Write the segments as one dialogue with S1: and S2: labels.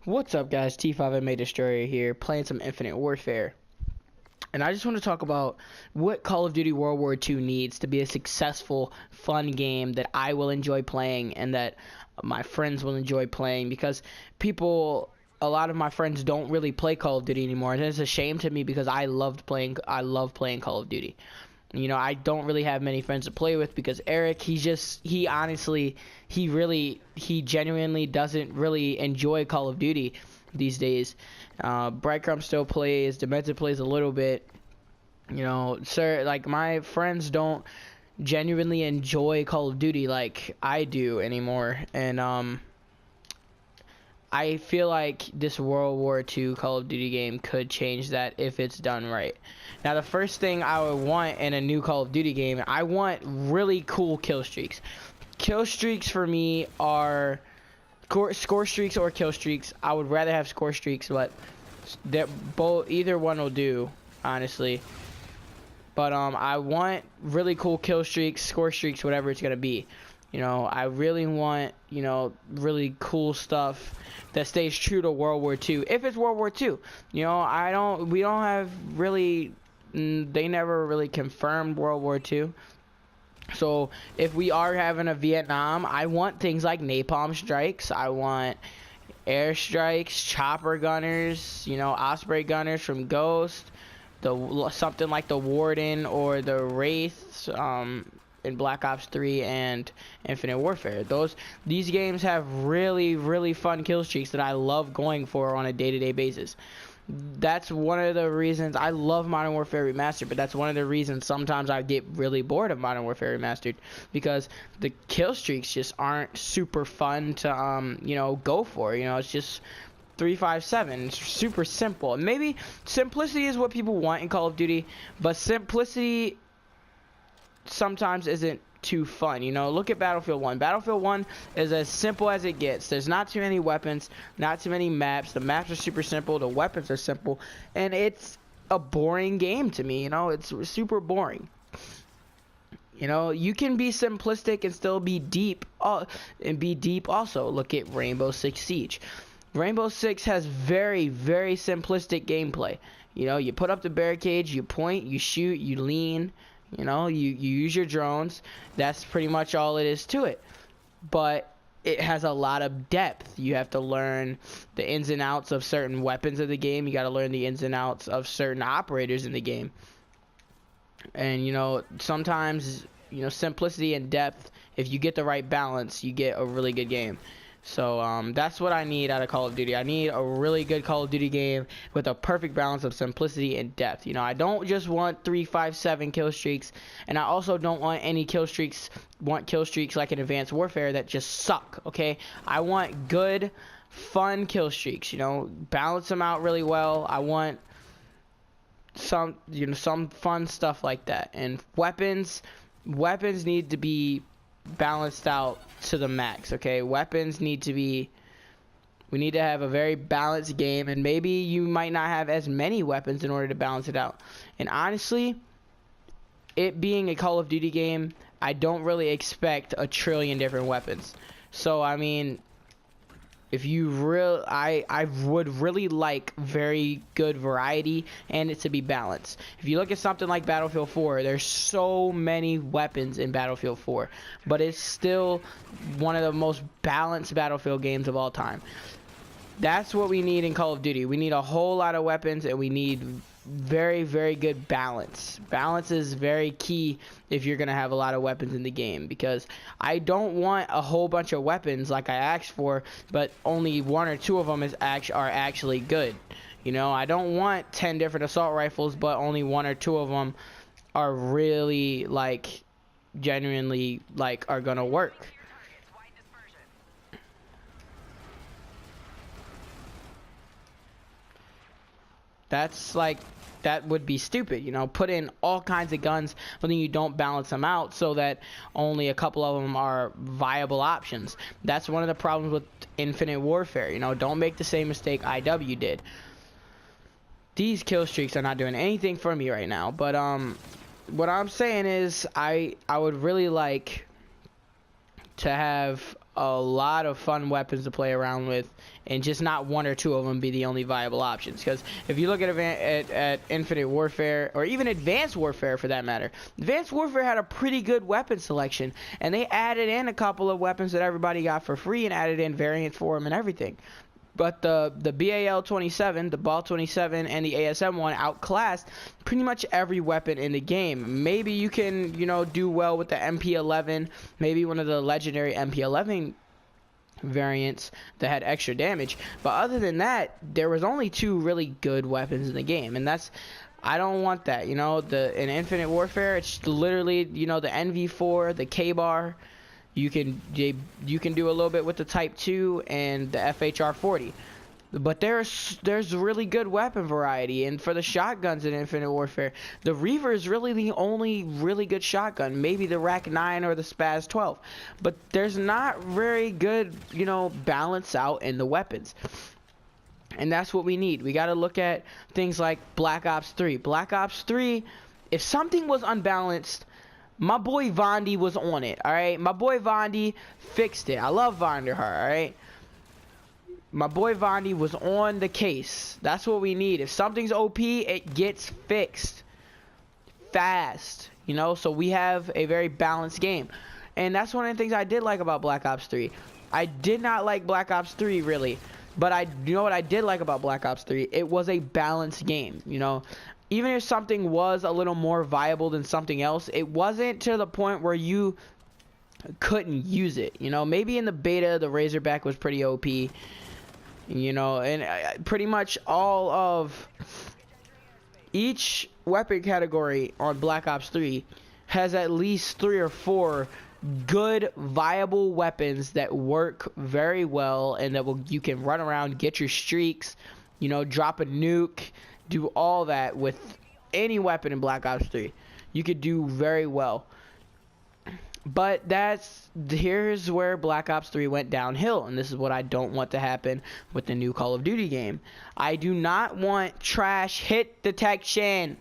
S1: What's up, guys? T5MA Destroyer here, playing some Infinite Warfare. And I just want to talk about what Call of Duty World War II needs to be a successful, fun game that I will enjoy playing and that my friends will enjoy playing, because a lot of my friends don't really play Call of Duty anymore, and it's a shame to me because I love playing Call of Duty. You know, I don't really have many friends to play with because Eric, he genuinely doesn't really enjoy Call of Duty these days. Brightcrumb still plays, Demented plays a little bit. You know, sir, like, my friends don't genuinely enjoy Call of Duty like I do anymore, and I feel like this World War II Call of Duty game could change that if it's done right. Now, the first thing I would want in a new Call of Duty game, I want really cool kill streaks. Kill streaks for me are score streaks or kill streaks. I would rather have score streaks, but either one will do, honestly. But I want really cool kill streaks, score streaks, whatever it's gonna be. You know, I really want, you know, really cool stuff that stays true to World War II. If it's World War II, you know, we don't have really, they never really confirmed World War II. So if we are having a Vietnam, I want things like napalm strikes. I want air strikes, chopper gunners, you know, Osprey gunners from Ghost, something like the Warden or the Wraiths, in Black Ops 3 and Infinite Warfare. These games have really fun kill streaks that I love going for on a day-to-day basis. That's one of the reasons I love Modern Warfare Remastered, but that's one of the reasons sometimes I get really bored of Modern Warfare Remastered, because the kill streaks just aren't super fun to you know, go for. You know, it's just 357. It's super simple. Maybe simplicity is what people want in Call of Duty, but simplicity sometimes isn't too fun. You know, look at Battlefield 1. Battlefield 1 is as simple as it gets. There's not too many weapons, not too many maps. The maps are super simple, the weapons are simple, and it's a boring game to me. You know, it's super boring. You know, you can be simplistic and still be deep, also. Look at Rainbow Six Siege. Rainbow Six has very simplistic gameplay. You know, you put up the barricades, you point, you shoot, you lean. You know, you use your drones. That's pretty much all it is to it. But it has a lot of depth. You have to learn the ins and outs of certain weapons of the game. You got to learn the ins and outs of certain operators in the game. And, you know, sometimes, you know, simplicity and depth, if you get the right balance, you get a really good game. So that's what I need out of Call of Duty. I need a really good Call of Duty game with a perfect balance of simplicity and depth. You know, I don't just want 357 kill streaks, and I also don't want any kill streaks like in Advanced Warfare that just suck, okay? I want good, fun kill streaks, you know, balance them out really well. I want some fun stuff like that. And weapons need to be balanced out to the max, okay? We need to have a very balanced game, and maybe you might not have as many weapons in order to balance it out. And honestly, it being a Call of Duty game, I don't really expect a trillion different weapons. So I mean, if I would really like very good variety and it to be balanced. If you look at something like Battlefield 4, there's so many weapons in Battlefield 4, but it's still one of the most balanced Battlefield games of all time. That's what we need in Call of Duty. We need a whole lot of weapons, and we need very good balance. Balance is very key if you're gonna have a lot of weapons in the game, because I don't want a whole bunch of weapons like I asked for, but only one or two of them are actually good. You know, I don't want 10 different assault rifles, but only one or two of them are really, like, genuinely, like, are gonna work. That would be stupid, you know. Put in all kinds of guns, but then you don't balance them out so that only a couple of them are viable options. That's one of the problems with Infinite Warfare. You know, don't make the same mistake IW did. These kill streaks are not doing anything for me right now, but what I'm saying is I would really like to have a lot of fun weapons to play around with, and just not one or two of them be the only viable options. Because if you look at Infinite Warfare, or even Advanced Warfare for that matter, Advanced Warfare had a pretty good weapon selection, and they added in a couple of weapons that everybody got for free and added in variants for them and everything. But the BAL-27, the BAL-27, and the ASM-1 outclassed pretty much every weapon in the game. Maybe you can, you know, do well with the MP11, maybe one of the legendary MP11 variants that had extra damage. But other than that, there was only two really good weapons in the game, and that's, I don't want that. You know, in Infinite Warfare, it's literally, you know, the NV4, the K-bar. You can do a little bit with the Type 2 and the FHR-40, but there's really good weapon variety. And for the shotguns in Infinite Warfare, the Reaver is really the only really good shotgun. Maybe the RAC-9 or the Spaz-12, but there's not very good, you know, balance out in the weapons. And that's what we need. We got to look at things like Black Ops 3. Black Ops 3, if something was unbalanced, my boy Vondi was on it, alright? My boy Vondi fixed it. I love Vonderhaar, alright? My boy Vondi was on the case. That's what we need. If something's OP, it gets fixed fast, you know? So we have a very balanced game. And that's one of the things I did like about Black Ops 3. I did not like Black Ops 3, really. But you know what I did like about Black Ops 3? It was a balanced game, you know? Even if something was a little more viable than something else, it wasn't to the point where you couldn't use it. You know, maybe in the beta, the Razorback was pretty OP. You know, and pretty much all of each weapon category on Black Ops 3 has at least 3 or 4 good, viable weapons that work very well, and that you can run around, get your streaks, you know, drop a nuke, do all that with any weapon in Black Ops 3. You could do very well. But here's where Black Ops 3 went downhill, and this is what I don't want to happen with the new Call of Duty game. I do not want trash hit detection.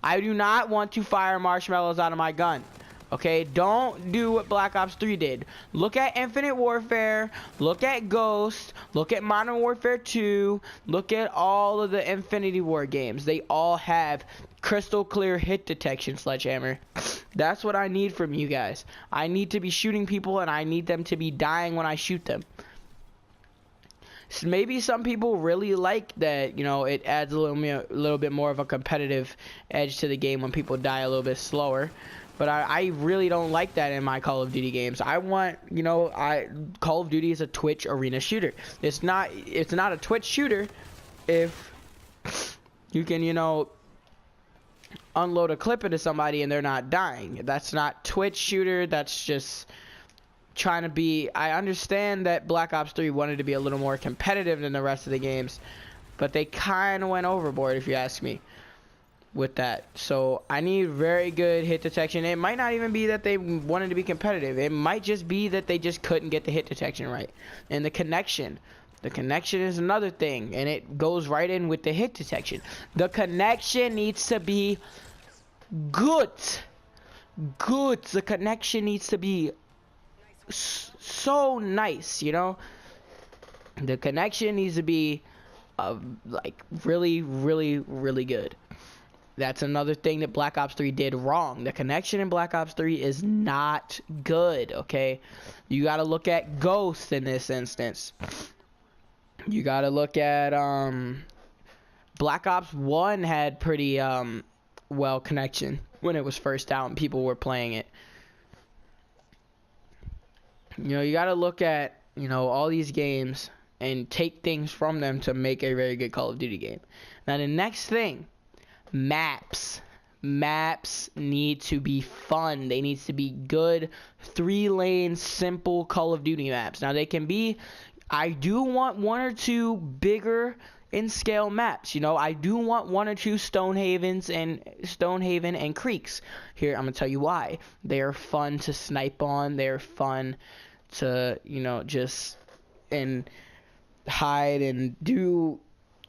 S1: I do not want to fire marshmallows out of my gun. Okay, don't do what Black Ops 3 did. Look at Infinite Warfare, look at Ghost, look at Modern Warfare 2, look at all of the Infinity War games. They all have crystal clear hit detection, Sledgehammer. That's what I need from you guys. I need to be shooting people, and I need them to be dying when I shoot them. So maybe some people really like that, you know, it adds a little bit more of a competitive edge to the game when people die a little bit slower. But I really don't like that in my Call of Duty games. I want, you know, Call of Duty is a Twitch arena shooter. It's not a Twitch shooter if you can, you know, unload a clip into somebody and they're not dying. That's not Twitch shooter. That's just trying to be. I understand that Black Ops 3 wanted to be a little more competitive than the rest of the games, but they kind of went overboard, if you ask me, with that. So I need very good hit detection. It might not even be that they wanted to be competitive. It might just be that they just couldn't get the hit detection right. And the connection is another thing, and it goes right in with the hit detection. The connection needs to be good. The connection needs to be so nice, you know. The connection needs to be like really, really, really good. That's another thing that Black Ops 3 did wrong. The connection in Black Ops 3 is not good, okay? You gotta look at Ghost in this instance. You gotta look at, Black Ops 1 had pretty, well connection when it was first out and people were playing it. You know, you gotta look at, you know, all these games and take things from them to make a very good Call of Duty game. Now, the next thing, maps need to be fun. They need to be good 3-lane simple Call of Duty maps. Now they can be, I do want 1 or 2 bigger in scale maps. You know, I do want 1 or 2 Stonehaven and Creeks. Here, I'm gonna tell you why. They are fun to snipe on. They're fun to, you know, just and hide and do.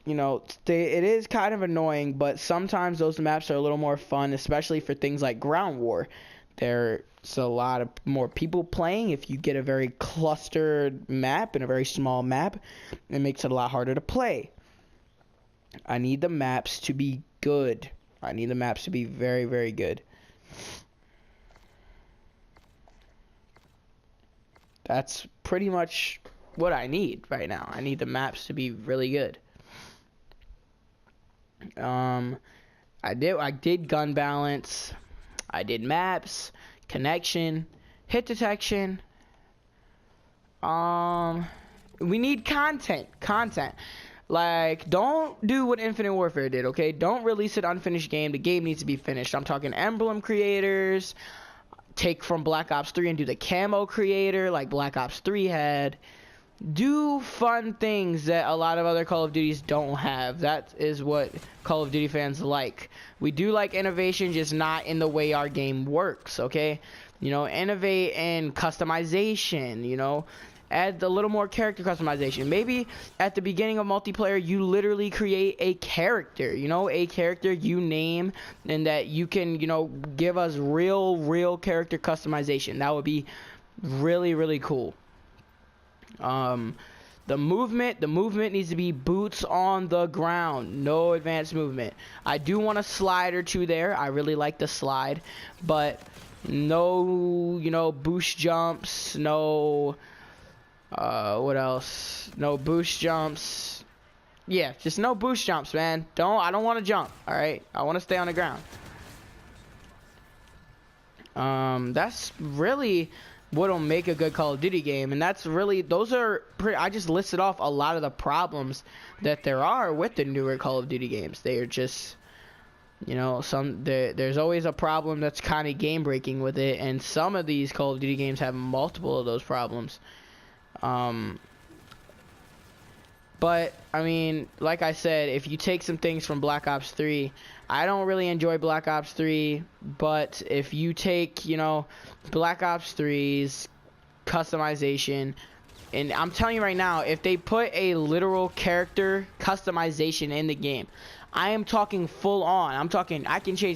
S1: You know, it is kind of annoying, but sometimes those maps are a little more fun, especially for things like Ground War. there's a lot of more people playing. If you get a very clustered map and a very small map, it makes it a lot harder to play. I need the maps to be good. I need the maps to be very, very good. That's pretty much what I need right now. I need the maps to be really good. I did gun balance. I did maps, connection, hit detection. We need content. Like, don't do what Infinite Warfare did, okay? Don't release an unfinished game. The game needs to be finished. I'm talking emblem creators. Take from Black Ops 3 and do the camo creator like Black Ops 3 had. Do fun things that a lot of other Call of Duties don't have. That is what Call of Duty fans like. We do like innovation, just not in the way our game works, okay? You know, innovate in customization, you know? Add a little more character customization. Maybe at the beginning of multiplayer, you literally create a character, you know, a character you name, and that you can, you know, give us real character customization. That would be really, really cool. The movement needs to be boots on the ground, no advanced movement. I do want a slide or two there. I really like the slide, but no, you know, boost jumps, no. What else? No boost jumps. Yeah, just no boost jumps, man. I don't want to jump, alright? I want to stay on the ground. That's really what'll make a good Call of Duty game, and that's really, I just listed off a lot of the problems that there are with the newer Call of Duty games. They are just, you know, there's always a problem that's kind of game breaking with it, and some of these Call of Duty games have multiple of those problems. But I mean, like I said, if you take some things from Black Ops 3, I don't really enjoy Black Ops 3, but if you take, you know, Black Ops 3's customization, and I'm telling you right now, if they put a literal character customization in the game, I am talking full on. I'm talking NBA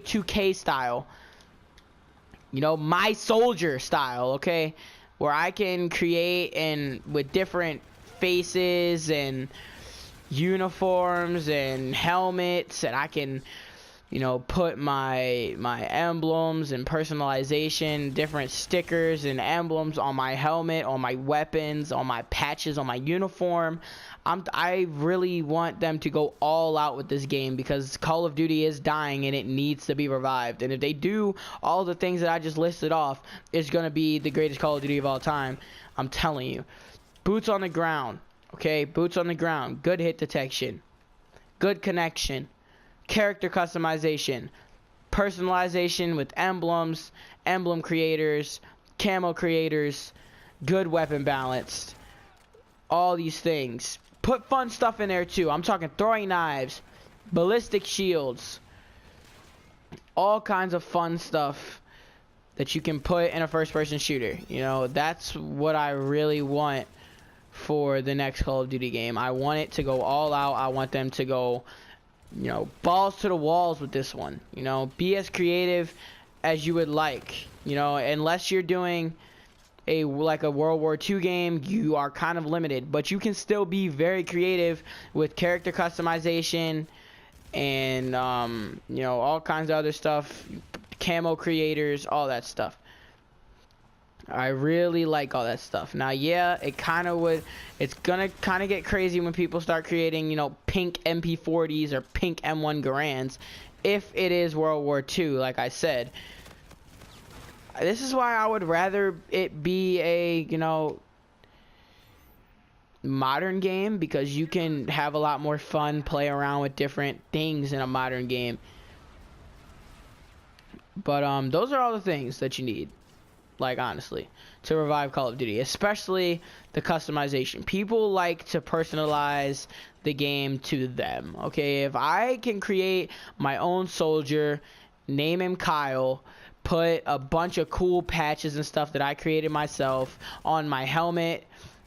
S1: 2K style, you know, my soldier style, okay? Where I can create and with different faces and uniforms and helmets, and I can, you know, put my emblems and personalization, different stickers and emblems on my helmet, on my weapons, on my patches, on my uniform. I really want them to go all out with this game, because Call of Duty is dying and it needs to be revived. And if they do all the things that I just listed off, it's going to be the greatest Call of Duty of all time. I'm telling you. Boots on the ground. Okay, boots on the ground. Good hit detection. Good connection. Character customization. Personalization with emblems, emblem creators, camo creators, good weapon balance. All these things. Put fun stuff in there too. I'm talking throwing knives, ballistic shields, all kinds of fun stuff that you can put in a first-person shooter. You know, that's what I really want for the next Call of Duty game. I want it to go all out. I want them to go, you know, balls to the walls with this one. You know, be as creative as you would like. You know, unless you're doing like a World War II game, you are kind of limited, but you can still be very creative with character customization and you know, all kinds of other stuff, camo creators, all that stuff. I really like all that stuff. Now, yeah, it's gonna kind of get crazy when people start creating, you know, pink MP40s or pink M1 Garands, if it is World War II, like I said. This is why I would rather it be a, you know, modern game, because you can have a lot more fun, play around with different things in a modern game. But those are all the things that you need, like, honestly, to revive Call of Duty, especially the customization. People like to personalize the game to them, okay? If I can create my own soldier, name him Kyle, put a bunch of cool patches and stuff that I created myself on my helmet,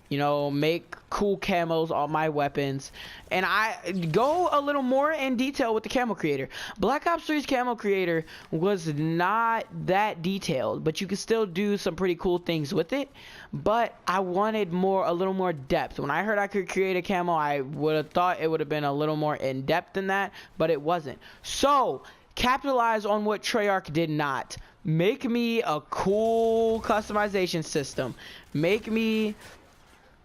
S1: You know, make cool camos on my weapons, and I go a little more in detail with the camo creator. Black Ops 3's camo creator was not that detailed, but you could still do some pretty cool things with it. But I wanted a little more depth. When I heard I could create a camo, I would have thought it would have been a little more in depth than that, but it wasn't. So capitalize on what Treyarch did not. Make me a cool customization system. Make me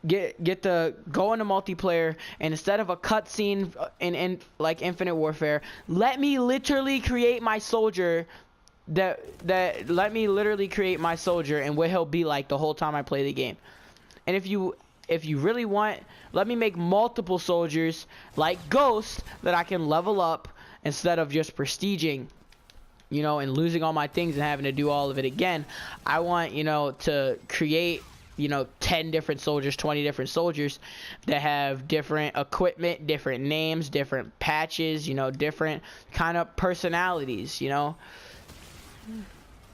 S1: get the go into multiplayer, and instead of a cutscene in like Infinite Warfare, let me literally create my soldier. Let me literally create my soldier and what he'll be like the whole time I play the game. And if you really want, let me make multiple soldiers like Ghost that I can level up instead of just prestiging, you know, and losing all my things and having to do all of it again. I want, you know, to create, you know, 10 different soldiers, 20 different soldiers that have different equipment, different names, different patches, you know, different kind of personalities, you know.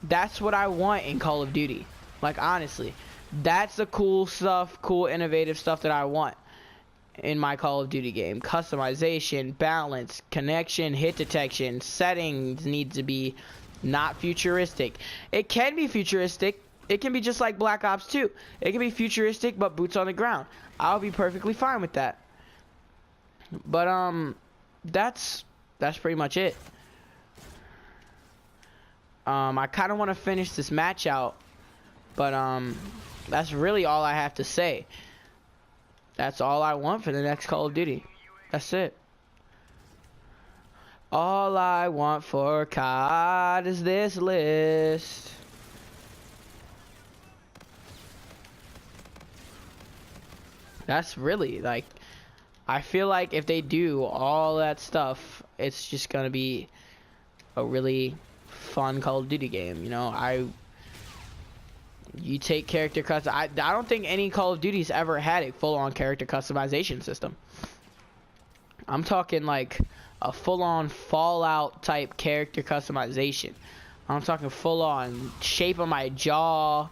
S1: That's what I want in Call of Duty. Like, honestly, that's the cool stuff, cool innovative stuff that I want in my Call of Duty game. Customization, balance, connection, hit detection, settings need to be not futuristic. It can be futuristic. It can be just like Black Ops 2. It can be futuristic, but boots on the ground. I'll be perfectly fine with that. But that's pretty much it. I kind of want to finish this match out, but that's really all I have to say. That's all I want for the next Call of Duty. That's it. All I want for COD is this list. That's really, like, I feel like if they do all that stuff, it's just gonna be a really fun Call of Duty game. You know, you take character custom. I don't think any Call of Duty's ever had a full-on character customization system. I'm talking like a full-on Fallout type character customization. I'm talking full-on shape of my jaw,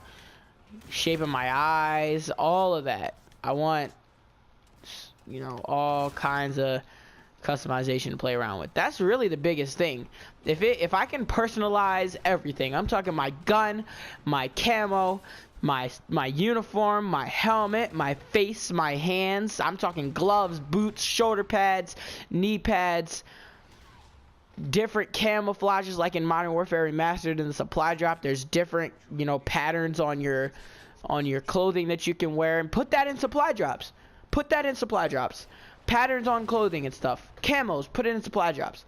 S1: shape of my eyes, all of that. I want, you know, all kinds of customization to play around with. That's really the biggest thing. If I can personalize everything, I'm talking my gun, my camo, my uniform, my helmet, my face, my hands. I'm talking gloves, boots, shoulder pads, knee pads, different camouflages like in Modern Warfare Remastered in the supply drop. There's different, you know, patterns on your clothing that you can wear, and put that in supply drops. Put that in supply drops. Patterns on clothing and stuff. Camos, put it in supply drops.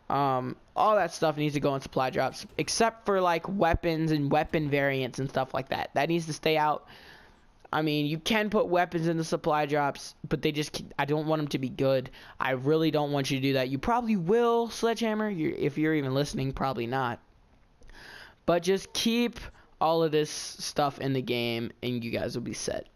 S1: All that stuff needs to go in supply drops, except for like weapons and weapon variants and stuff like that. That needs to stay out. I mean, you can put weapons in the supply drops, but I don't want them to be good. I really don't want you to do that. You probably will, Sledgehammer, if you're even listening, probably not. But just keep all of this stuff in the game and you guys will be set.